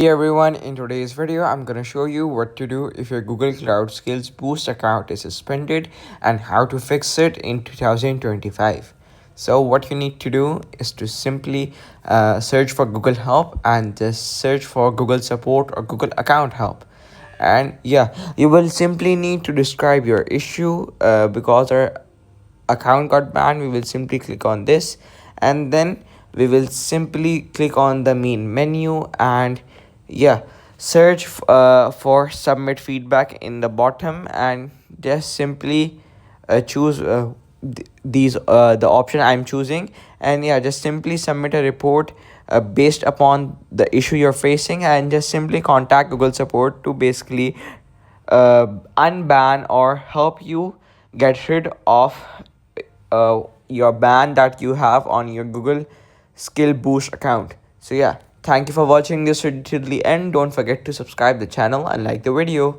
Hey everyone, in today's video, I'm gonna show you what to do if your Google Cloud Skills Boost account is suspended and how to fix it in 2025. So what you need to do is to simply search for Google Help and just search for Google Support or Google Account Help. And yeah, you will simply need to describe your issue because our account got banned. We will simply click on this, and then we will simply click on the main menu, and yeah, search for submit feedback in the bottom, and just simply choose these the option I'm choosing, and yeah, just simply submit a report based upon the issue you're facing, and just simply contact Google support to basically unban or help you get rid of your ban that you have on your Google Skill Boost account. So yeah, thank you for watching this video till the end. Don't forget to subscribe the channel and like the video.